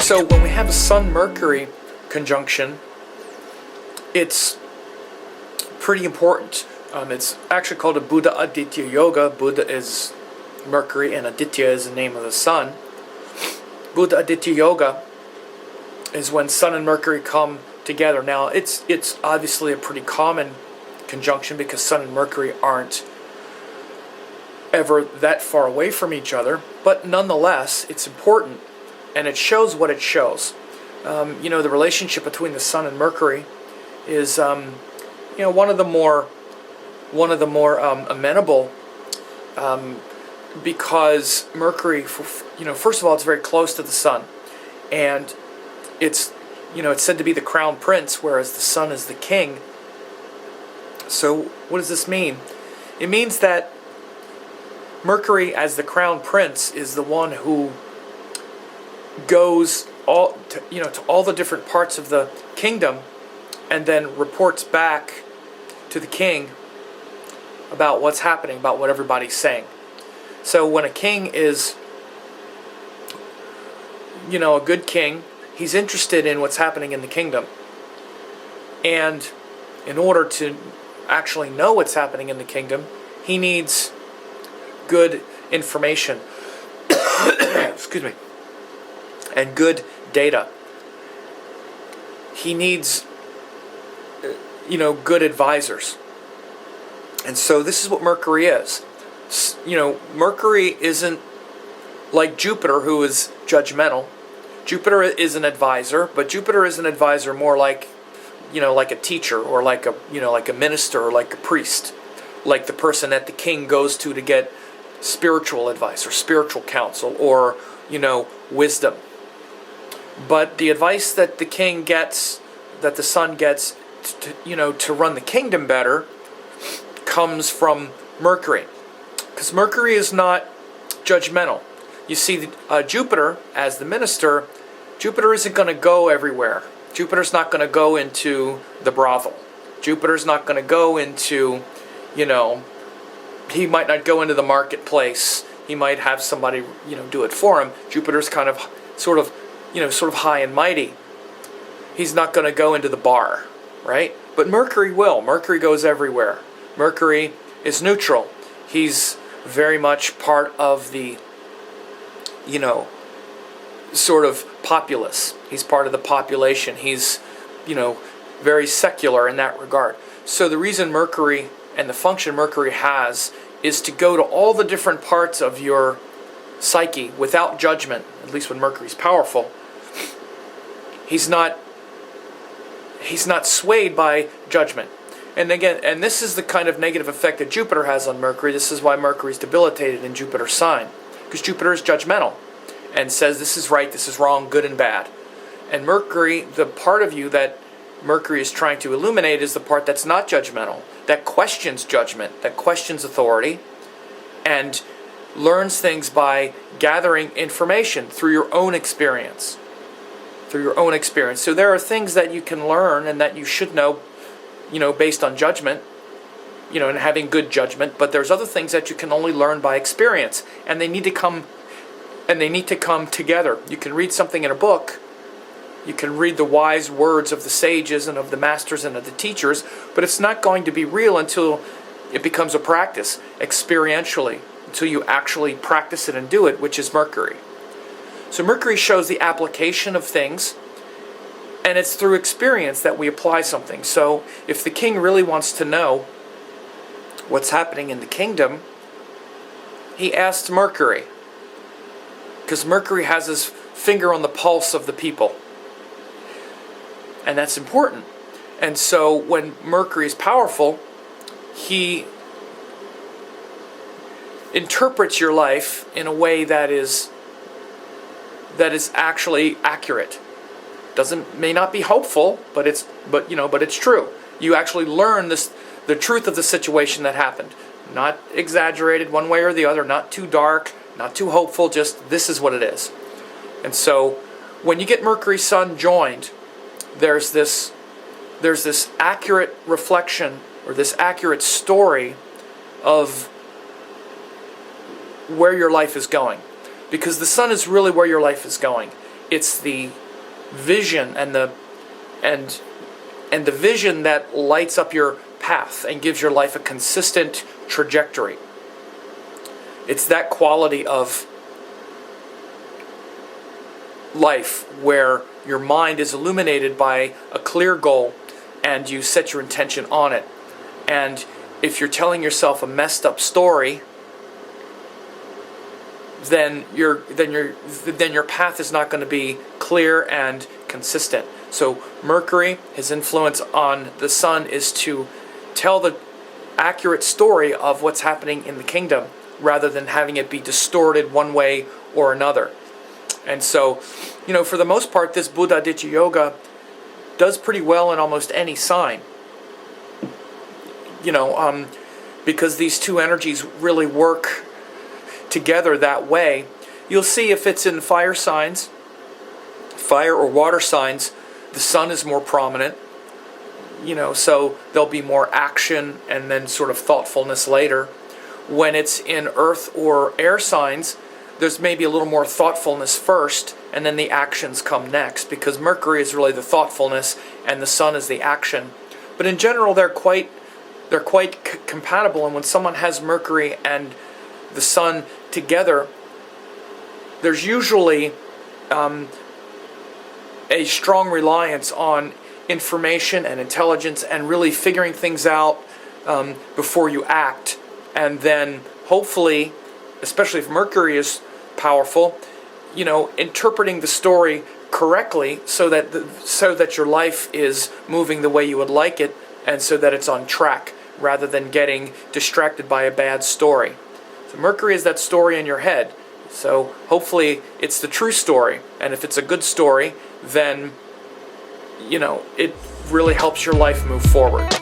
So when we have a Sun-Mercury conjunction, it's pretty important. It's actually called a BudhAditya yoga. Buddha is Mercury and Aditya is the name of the sun. BudhAditya yoga is when Sun and Mercury come together. Now, it's obviously a pretty common conjunction because Sun and Mercury aren't ever that far away from each other, but nonetheless, it's important, and it shows what it shows. The relationship between the Sun and Mercury is, one of the more amenable, because Mercury, first of all, it's very close to the Sun, and it's said to be the crown prince, whereas the Sun is the king. So what does this mean? It means that Mercury, as the crown prince, is the one who goes to all the different parts of the kingdom and then reports back to the king about what's happening, about what everybody's saying. So when a king is, a good king, he's interested in what's happening in the kingdom. And in order to actually know what's happening in the kingdom, he needs good information. Excuse me. And good data. He needs, good advisors. And so this is what Mercury is. Mercury isn't like Jupiter, who is judgmental. Jupiter is an advisor, but Jupiter is an advisor more like, like a teacher, or like a minister, or like a priest, like the person that the king goes to get spiritual advice or spiritual counsel or, wisdom. But the advice that the king gets, that the Sun gets, to run the kingdom better, comes from Mercury. Because Mercury is not judgmental. You see, Jupiter, as the minister, Jupiter isn't going to go everywhere. Jupiter's not going to go into the brothel. Jupiter's not going to go into, he might not go into the marketplace. He might have somebody, do it for him. Jupiter's kind of, sort of high and mighty. He's not going to go into the bar, right? But Mercury will. Mercury goes everywhere. Mercury is neutral. He's very much part of the, sort of populace. He's part of the population. He's, very secular in that regard. So the reason Mercury and the function Mercury has is to go to all the different parts of your psyche without judgment, at least when Mercury's powerful. He's not swayed by judgment. And again, and this is the kind of negative effect that Jupiter has on Mercury. This is why Mercury is debilitated in Jupiter's sign, because Jupiter is judgmental and says this is right, this is wrong, good and bad. And Mercury, the part of you that Mercury is trying to illuminate, is the part that's not judgmental, that questions judgment, that questions authority, and learns things by gathering information through your own experience. Through your own experience. So there are things that you can learn and that you should know, based on judgment, and having good judgment, but there's other things that you can only learn by experience, and they need to come together. You can read something in a book, you can read the wise words of the sages and of the masters and of the teachers, but it's not going to be real until it becomes a practice, experientially, until you actually practice it and do it, which is Mercury. So Mercury shows the application of things, and it's through experience that we apply something. So if the king really wants to know what's happening in the kingdom, he asks Mercury, because Mercury has his finger on the pulse of the people. And that's important. And so when Mercury is powerful, he interprets your life in a way that is actually accurate. May not be hopeful, but it's true. You actually learn the truth of the situation that happened. Not exaggerated one way or the other, not too dark, not too hopeful, just this is what it is. And so when you get Mercury Sun joined, there's this accurate reflection, or this accurate story of where your life is going. Because the Sun is really where your life is going. it's the vision and the vision that lights up your path and gives your life a consistent trajectory. It's that quality of life where your mind is illuminated by a clear goal and you set your intention on it. And if you're telling yourself a messed up story, then your path is not going to be clear and consistent. So Mercury, his influence on the sun is to tell the accurate story of what's happening in the kingdom rather than having it be distorted one way or another. And so, for the most part, this BudhAditya yoga does pretty well in almost any sign. Because these two energies really work together that way. You'll see if it's in fire signs, fire or water signs, the sun is more prominent. So there'll be more action and then sort of thoughtfulness later. When it's in earth or air signs, there's maybe a little more thoughtfulness first, and then the actions come next, because Mercury is really the thoughtfulness and the sun is the action. But in general, they're quite compatible, and when someone has Mercury and the sun together, there's usually a strong reliance on information and intelligence and really figuring things out before you act. And then hopefully, especially if Mercury is powerful, interpreting the story correctly so that your life is moving the way you would like it, and so that it's on track rather than getting distracted by a bad story. So Mercury is that story in your head. So hopefully it's the true story, and if it's a good story, then it really helps your life move forward.